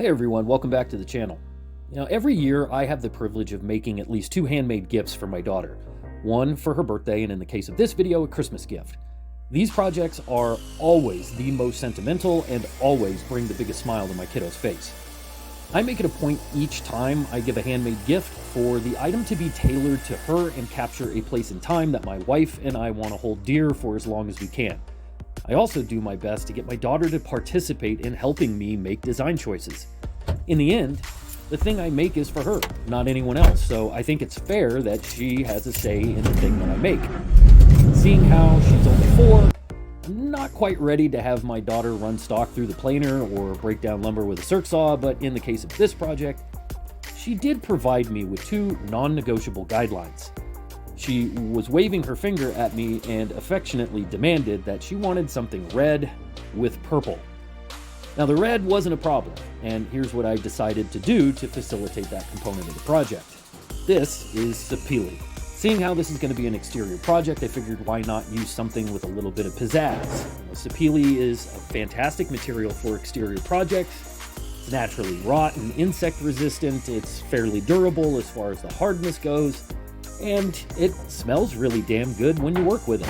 Hey everyone, welcome back to the channel. Every year I have the privilege of making at least 2 handmade gifts for my daughter. One for her birthday, and in the case of this video, a Christmas gift. These projects are always the most sentimental and always bring the biggest smile to my kiddo's face. I make it a point each time I give a handmade gift for the item to be tailored to her and capture a place in time that my wife and I want to hold dear for as long as we can. I also do my best to get my daughter to participate in helping me make design choices. In the end, the thing I make is for her, not anyone else, so I think it's fair that she has a say in the thing that I make. Seeing how she's only 4, I'm not quite ready to have my daughter run stock through the planer or break down lumber with a circ saw, but in the case of this project, she did provide me with 2 non-negotiable guidelines. She was waving her finger at me and affectionately demanded that she wanted something red with purple. Now the red wasn't a problem, and here's what I decided to do to facilitate that component of the project. This is sapele. Seeing how this is going to be an exterior project, I figured why not use something with a little bit of pizzazz. Sapele is a fantastic material for exterior projects. It's naturally wrought and insect resistant, it's fairly durable as far as the hardness goes, and it smells really damn good when you work with it.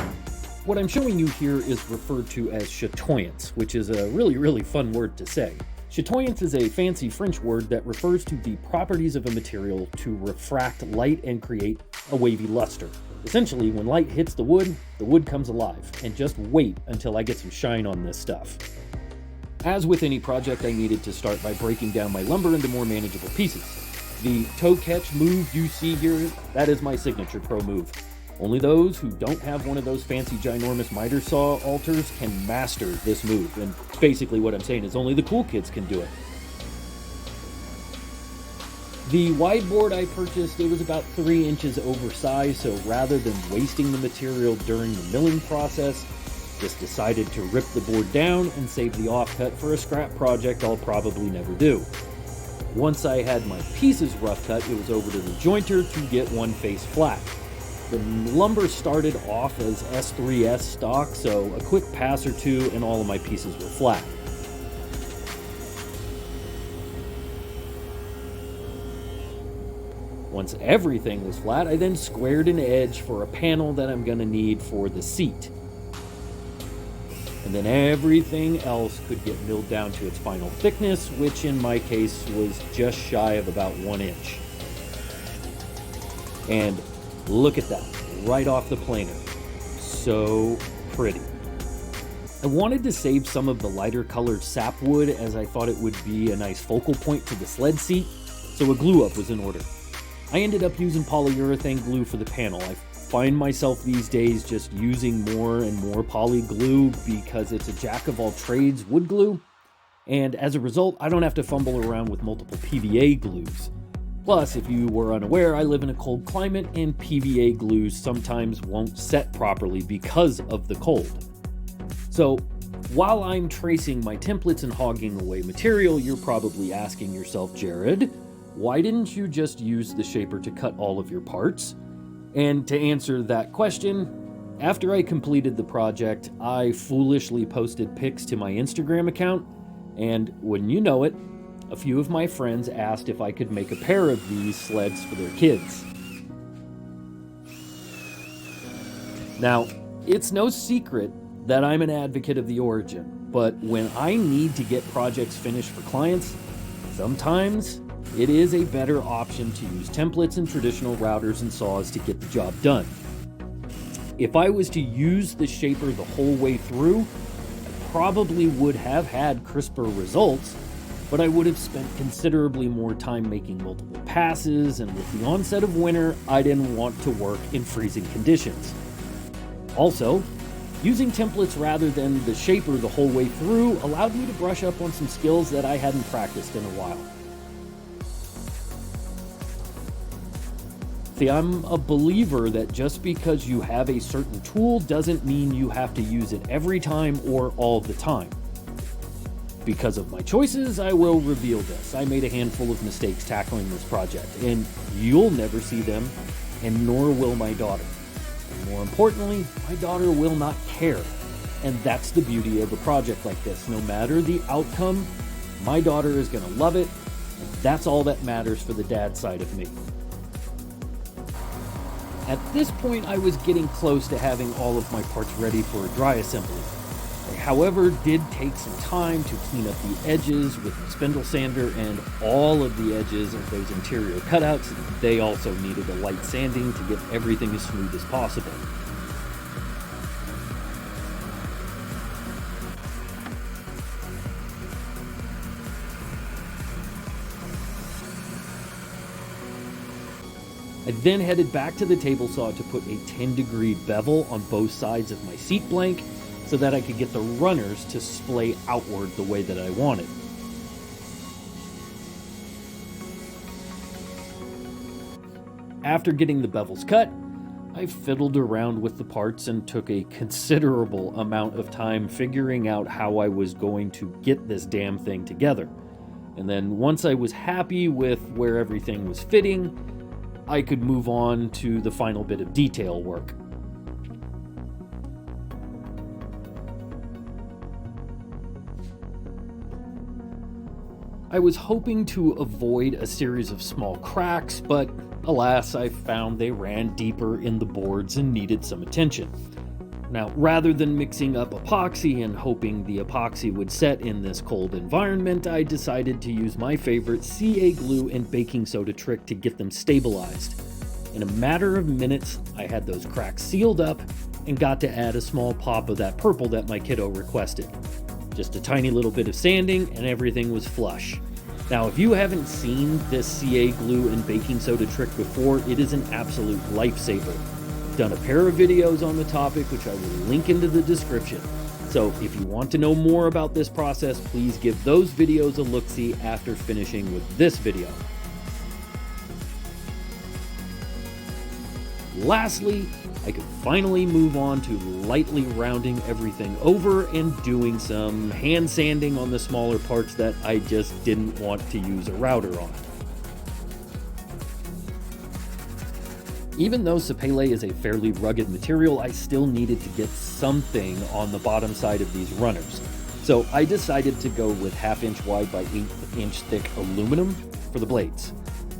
What I'm showing you here is referred to as chatoyance, which is a really fun word to say. Chatoyance is a fancy French word that refers to the properties of a material to refract light and create a wavy luster. Essentially, when light hits the wood comes alive, and just wait until I get some shine on this stuff. As with any project, I needed to start by breaking down my lumber into more manageable pieces. The toe catch move you see here, that is my signature pro move. Only those who don't have one of those fancy ginormous miter saw alters can master this move, and basically what I'm saying is only the cool kids can do it. The wide board I purchased, it was about 3 inches oversized, so rather than wasting the material during the milling process, just decided to rip the board down and save the offcut for a scrap project I'll probably never do. Once I had my pieces rough cut, it was over to the jointer to get one face flat. The lumber started off as S3S stock, so a quick pass or 2 and all of my pieces were flat. Once everything was flat, I then squared an edge for a panel that I'm going to need for the seat. And then everything else could get milled down to its final thickness, which in my case was just shy of about 1 inch. And look at that, right off the planer. So pretty. I wanted to save some of the lighter colored sapwood as I thought it would be a nice focal point to the sled seat, so a glue up was in order. I ended up using polyurethane glue for the panel. I find myself these days just using more and more poly glue because it's a jack of all trades wood glue, and as a result I don't have to fumble around with multiple PVA glues. Plus, if you were unaware, I live in a cold climate and PVA glues sometimes won't set properly because of the cold. So while I'm tracing my templates and hogging away material, you're probably asking yourself, Jared, why didn't you just use the shaper to cut all of your parts? And to answer that question, after I completed the project, I foolishly posted pics to my Instagram account, and wouldn't you know it, a few of my friends asked if I could make a pair of these sleds for their kids. Now, it's no secret that I'm an advocate of the origin, but when I need to get projects finished for clients, sometimes it is a better option to use templates and traditional routers and saws to get the job done. If I was to use the shaper the whole way through, I probably would have had crisper results, but I would have spent considerably more time making multiple passes, and with the onset of winter, I didn't want to work in freezing conditions. Also, using templates rather than the shaper the whole way through allowed me to brush up on some skills that I hadn't practiced in a while. See, I'm a believer that just because you have a certain tool doesn't mean you have to use it every time or all the time. Because of my choices, I will reveal this. I made a handful of mistakes tackling this project, and you'll never see them, and nor will my daughter. And more importantly, my daughter will not care. And that's the beauty of a project like this. No matter the outcome, My daughter is going to love it, and that's all that matters for the dad side of me. At this point, I was getting close to having all of my parts ready for a dry assembly. I, however, did take some time to clean up the edges with the spindle sander, and all of the edges of those interior cutouts, they also needed a light sanding to get everything as smooth as possible. I then headed back to the table saw to put a 10-degree bevel on both sides of my seat blank so that I could get the runners to splay outward the way that I wanted. After getting the bevels cut, I fiddled around with the parts and took a considerable amount of time figuring out how I was going to get this damn thing together. And then once I was happy with where everything was fitting, I could move on to the final bit of detail work. I was hoping to avoid a series of small cracks, but alas, I found they ran deeper in the boards and needed some attention. Now, rather than mixing up epoxy and hoping the epoxy would set in this cold environment, I decided to use my favorite CA glue and baking soda trick to get them stabilized. In a matter of minutes, I had those cracks sealed up and got to add a small pop of that purple that my kiddo requested. Just a tiny little bit of sanding and everything was flush. Now, if you haven't seen this CA glue and baking soda trick before, it is an absolute lifesaver. I've done a pair of videos on the topic, which I will link into the description. So if you want to know more about this process, please give those videos a look-see after finishing with this video. Lastly, I could finally move on to lightly rounding everything over and doing some hand sanding on the smaller parts that I just didn't want to use a router on. Even though sapele is a fairly rugged material, I still needed to get something on the bottom side of these runners. So I decided to go with 1/2 inch wide by 1/8 inch thick aluminum for the blades.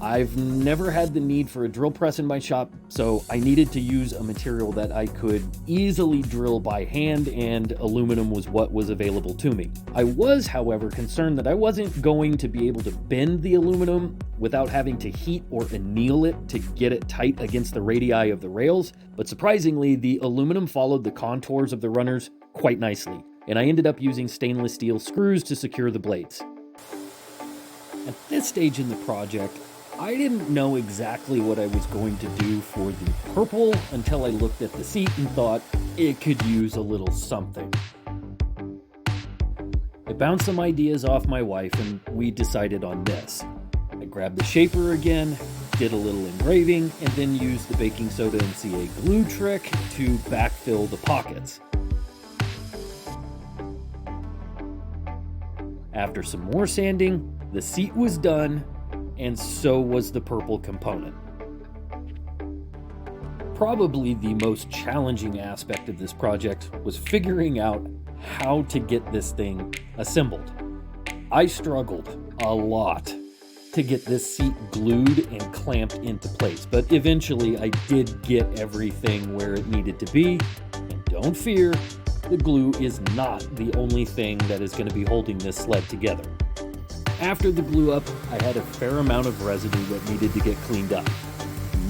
I've never had the need for a drill press in my shop, so I needed to use a material that I could easily drill by hand, and aluminum was what was available to me. I was, however, concerned that I wasn't going to be able to bend the aluminum without having to heat or anneal it to get it tight against the radii of the rails, but surprisingly, the aluminum followed the contours of the runners quite nicely, and I ended up using stainless steel screws to secure the blades. At this stage in the project, I didn't know exactly what I was going to do for the purple until I looked at the seat and thought it could use a little something. I bounced some ideas off my wife and we decided on this. I grabbed the shaper again, did a little engraving, and then used the baking soda and CA glue trick to backfill the pockets. After some more sanding, the seat was done, and so was the purple component. Probably the most challenging aspect of this project was figuring out how to get this thing assembled. I struggled a lot to get this seat glued and clamped into place, but eventually I did get everything where it needed to be, and don't fear, the glue is not the only thing that is going to be holding this sled together. After the glue up, I had a fair amount of residue that needed to get cleaned up.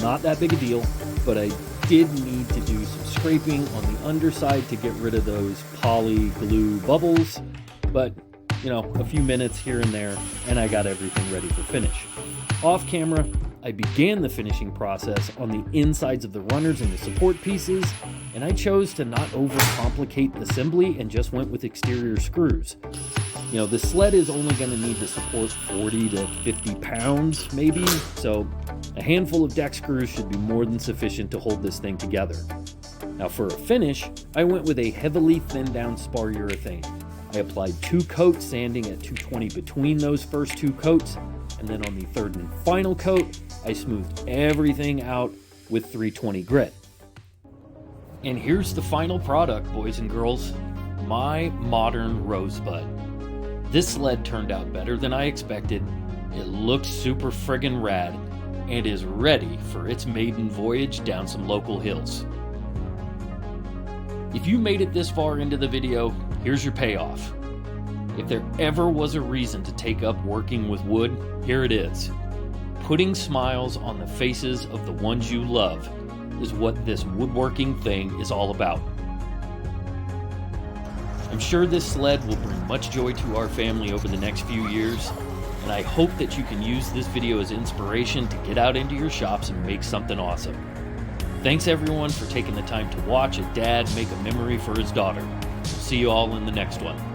Not that big a deal, but I did need to do some scraping on the underside to get rid of those poly glue bubbles, but a few minutes here and there, and I got everything ready for finish. Off camera, I began the finishing process on the insides of the runners and the support pieces, and I chose to not overcomplicate the assembly and just went with exterior screws. The sled is only going to need to support 40 to 50 pounds, maybe, so a handful of deck screws should be more than sufficient to hold this thing together. Now for a finish, I went with a heavily thinned down spar urethane. I applied 2 coats, sanding at 220 between those first 2 coats, and then on the third and final coat, I smoothed everything out with 320 grit. And here's the final product, boys and girls, my modern rosebud. This sled turned out better than I expected, it looks super friggin' rad, and is ready for its maiden voyage down some local hills. If you made it this far into the video, here's your payoff. If there ever was a reason to take up working with wood, here it is. Putting smiles on the faces of the ones you love is what this woodworking thing is all about. I'm sure this sled will bring much joy to our family over the next few years, and I hope that you can use this video as inspiration to get out into your shops and make something awesome. Thanks everyone for taking the time to watch a dad make a memory for his daughter. See you all in the next one.